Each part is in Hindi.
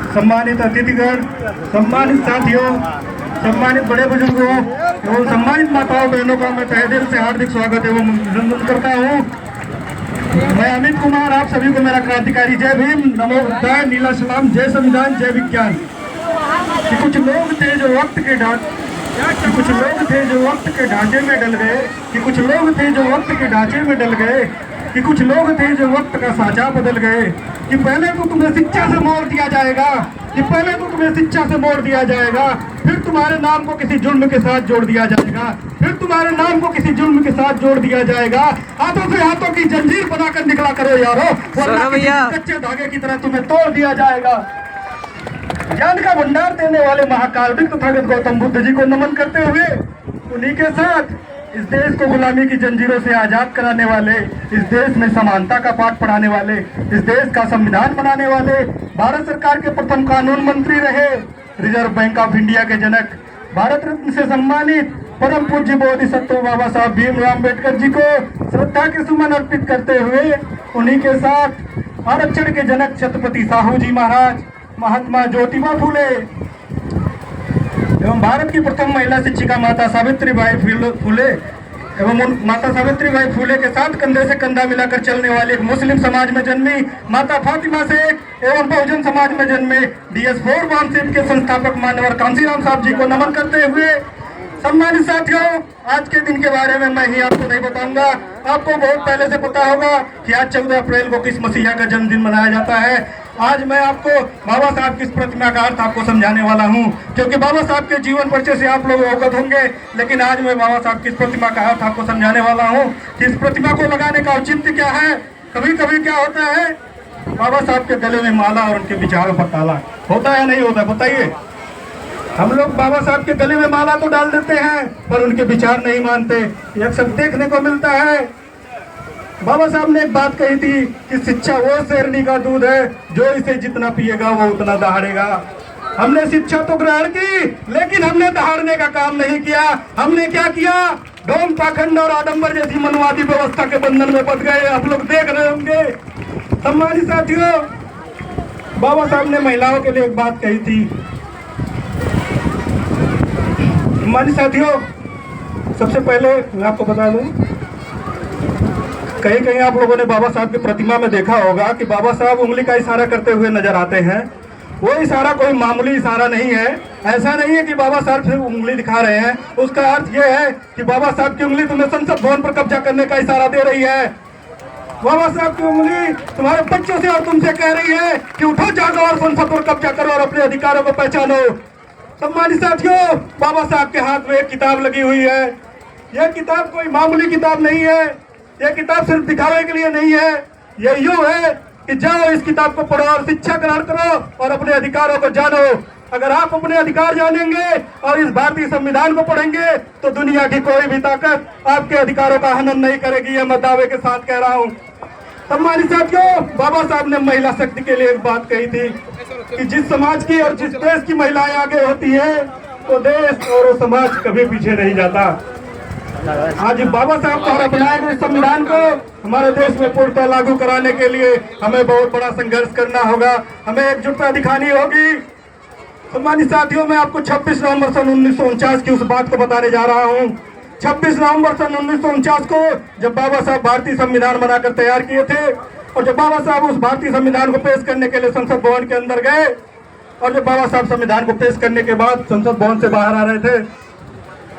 सम्मानित अतिथिगण, सम्मानित साथियों, सम्मानित बड़े बुजुर्गों एवं सम्मानित माताओं बहनों का मैं तहे दिल से हार्दिक स्वागत एवं अभिनंदन करता हूँ। मैं अमित कुमार, आप सभी को मेरा क्रांतिकारी जय भीम, नमो बुद्धाय, नीला सलाम, जय संविधान, जय विज्ञान। कि कुछ लोग थे जो वक्त के ढांचे में डल गए, कि कुछ लोग थे जो वक्त के ढांचे में डल गए, कि कुछ लोग थे जो वक्त का साझा बदल गए। कि पहले तो तुम्हें शिक्षा से मोड़ दिया जाएगा, कि पहले तो तुम्हें शिक्षा से मोड़ दिया जाएगा, फिर तुम्हारे नाम को किसी जुल्म के साथ जोड़ दिया जाएगा, फिर तुम्हारे नाम को किसी जुल्म के साथ जोड़ दिया जाएगा। हाथों से हाथों की जंजीर बनाकर निकला करो यारो, वरना कच्चे धागे की तरह तुम्हें तोड़ दिया जाएगा। ज्ञान का भंडार देने वाले महाकाल्पिक तथागत गौतम बुद्ध जी को नमन करते हुए, उन्हीं के साथ इस देश को गुलामी की जंजीरों से आजाद कराने वाले, इस देश में समानता का पाठ पढ़ाने वाले, इस देश का संविधान बनाने वाले, भारत सरकार के प्रथम कानून मंत्री रहे, रिजर्व बैंक ऑफ इंडिया के जनक, भारत रत्न से सम्मानित परम पूज्य बोधिसत्व बाबा साहब भीमराव अम्बेडकर जी को श्रद्धा के सुमन अर्पित करते हुए, उन्हीं के साथ आरक्षण के जनक छत्रपति साहू जी महाराज, महात्मा ज्योतिबा फूले एवं भारत की प्रथम महिला शिक्षिका माता सावित्रीबाई फूले एवं माता सावित्रीबाई फूले के साथ कंधे से कंधा मिलाकर चलने वाले एक मुस्लिम समाज में जन्मी माता फातिमा शेख एवं बहुजन समाज में जन्मे DS4 वामशिप के संस्थापक मान्यवर कांसीराम साहब जी को नमन करते हुए, सम्मानित साथियों, आज के दिन के बारे में मैं ही आपको नहीं बताऊंगा। आपको बहुत पहले से पता होगा कि आज 14 अप्रैल को किस मसीहा का जन्मदिन मनाया जाता है। आज मैं आपको बाबा साहब की इस प्रतिमा का अर्थ आपको समझाने वाला हूं, क्योंकि बाबा साहब के जीवन परिचय से आप लोग अवगत होंगे, लेकिन आज मैं बाबा साहब की इस प्रतिमा का अर्थ आपको समझाने वाला हूं कि इस प्रतिमा को लगाने का औचित्य क्या है। कभी कभी क्या होता है, बाबा साहब के गले में माला और उनके विचारों पर ताला होता है, नहीं होता? बताइए। हम लोग बाबा साहब के गले में माला तो डाल देते हैं, पर उनके विचार नहीं मानते। ये अक्सर देखने को मिलता है। बाबा साहब ने एक बात कही थी कि शिक्षा वो शेरनी का दूध है, जो इसे जितना पिएगा वो उतना दहाड़ेगा। हमने शिक्षा तो ग्रहण की, लेकिन हमने दहाड़ने का काम नहीं किया। हमने क्या किया? ढोंग, पाखंड और आडंबर जैसी मनवादी व्यवस्था के बंधन में बंध गए। आप लोग देख रहे होंगे। सम्मानित साथियों, बाबा साहब ने महिलाओं के लिए एक बात कही थी। सम्मानित साथियों, सबसे पहले मैं आपको बता दूं, कहीं कहीं आप लोगों ने बाबा साहब की प्रतिमा में देखा होगा कि बाबा साहब उंगली का इशारा करते हुए नजर आते हैं। वो इशारा कोई मामूली इशारा नहीं है। ऐसा नहीं है कि बाबा साहब सिर्फ उंगली दिखा रहे हैं। उसका अर्थ ये है कि बाबा साहब की उंगली तुम्हें संसद भवन पर कब्जा करने का इशारा दे रही है। बाबा साहब की उंगली तुम्हारे बच्चों से और तुमसे कह रही है कि उठो, जागो और संसद पर कब्जा करो और अपने अधिकारों को पहचानो। सम्मानित साथियों, बाबा साहब के हाथ में एक किताब लगी हुई है। यह किताब कोई मामूली किताब नहीं है। यह किताब सिर्फ दिखावे के लिए नहीं है। यह यूं है कि जाओ, इस किताब को पढ़ो और शिक्षा ग्रहण करो और अपने अधिकारों को जानो। अगर आप अपने अधिकार जानेंगे और इस भारतीय संविधान को पढ़ेंगे तो दुनिया की कोई भी ताकत आपके अधिकारों का हनन नहीं करेगी। यह मैं दावे के साथ कह रहा हूँ। सम्मानित साथियों, बाबा साहब ने महिला शक्ति के लिए एक बात कही थी कि जिस समाज की और जिस देश की महिलाएं आगे होती है, तो देश और वो समाज कभी पीछे नहीं जाता। आज बाबा साहब द्वारा बनाए गए संविधान को हमारे देश में पूर्णतः लागू कराने के लिए हमें बहुत बड़ा संघर्ष करना होगा। हमें एकजुटता दिखानी होगी। सम्मानित साथियों, मैं आपको 26 नवंबर सन 1949 की उस बात को बताने जा रहा हूँ। 26 नवंबर सन 1949 को जब बाबा साहब भारतीय संविधान बनाकर तैयार किए थे, और जब बाबा साहब उस भारतीय संविधान को पेश करने के लिए संसद भवन के अंदर गए, और जब बाबा साहब संविधान को पेश करने के बाद संसद भवन से बाहर आ रहे थे,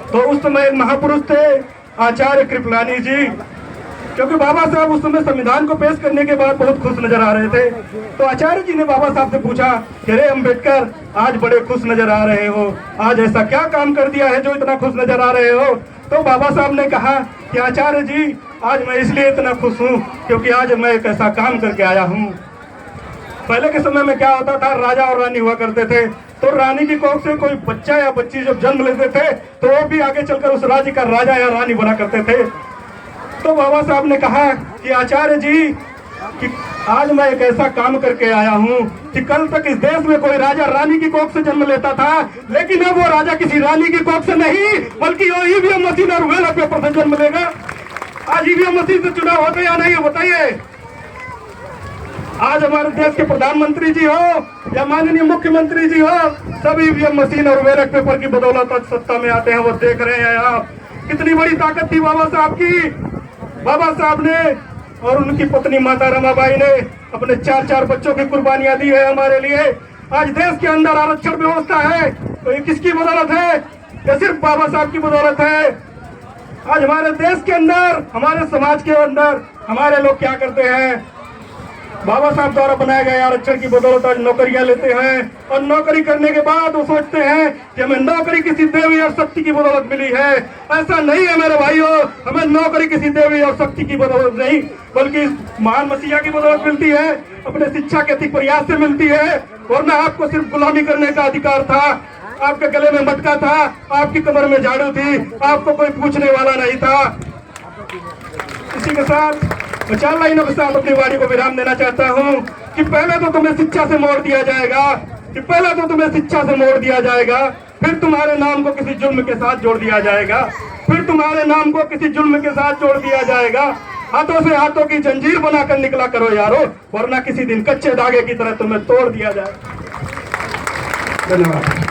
तो उस समय एक महापुरुष थे, आचार्य कृपलानी जी। क्योंकि बाबा साहब उस समय संविधान को पेश करने के बाद बहुत खुश नजर आ रहे थे, तो आचार्य जी ने बाबा साहब से पूछा कि अरे अम्बेडकर, आज बड़े खुश नजर आ रहे हो, आज ऐसा क्या काम कर दिया है जो इतना खुश नजर आ रहे हो? तो बाबा साहब ने कहा कि आचार्य जी, आज मैं इसलिए इतना खुश हूँ क्योंकि आज मैं एक ऐसा काम करके आया हूँ। पहले के समय में क्या होता था, राजा और रानी हुआ करते थे, तो रानी की कोख से कोई बच्चा या बच्ची जब जन्म लेते थे तो वो भी आगे चलकर उस राज्य का राजा या रानी बना करते थे। तो बाबा साहब ने कहा कि आचार्य जी, कि आज मैं एक ऐसा काम करके आया हूँ कि कल तक इस देश में कोई राजा रानी की कोख से जन्म लेता था, लेकिन अब वो राजा किसी रानी की कोख से नहीं, बल्कि वो ईवीएम मशीन और बैलेट पेपर से जन्म लेगा। आज ईवीएम मशीन से चुनाव होते या नहीं, बताइए? आज हमारे देश के प्रधानमंत्री जी हो या माननीय मुख्यमंत्री जी हो, सभी ईवीएम मशीन और बैलेट पेपर की बदौलत आज सत्ता में आते हैं। वो देख रहे हैं आप कितनी बड़ी ताकत थी बाबा साहब की। बाबा साहब ने और उनकी पत्नी माता रमाबाई ने अपने 4-4 बच्चों की कुर्बानियां दी है हमारे लिए। आज देश के अंदर आरक्षण व्यवस्था है तो ये किसकी बदौलत है? ये सिर्फ बाबा साहब की बदौलत है। आज हमारे देश के अंदर, हमारे समाज के अंदर हमारे लोग क्या करते हैं? बाबा साहब द्वारा बनाए गए आरक्षण की बदौलत आज नौकरियां लेते हैं और नौकरी करने के बाद वो सोचते हैं कि हमें नौकरी किसी देवी और शक्ति की बदौलत मिली है। ऐसा नहीं है मेरे भाइयों, हमें नौकरी किसी देवी और शक्ति की बदौलत नहीं बल्कि महान मसीहा की बदौलत मिलती है, अपने शिक्षा के अतिक प्रयास से मिलती है। वरना आपको सिर्फ गुलामी करने का अधिकार था, आपके गले में मटका था, आपकी कमर में झाड़ू थी, आपको कोई पूछने वाला नहीं था। इसी के साथ मैं 4 लाइनों के साथ अपनी वाणी को विराम देना चाहता हूँ कि पहले तो तुम्हें शिक्षा से मोड़ दिया जाएगा, फिर तुम्हारे नाम को किसी जुल्म के साथ जोड़ दिया जाएगा, हाथों से हाथों की जंजीर बनाकर निकला करो यारो, वरना किसी दिन कच्चे धागे की तरह तुम्हें तोड़ दिया जाएगा। धन्यवाद।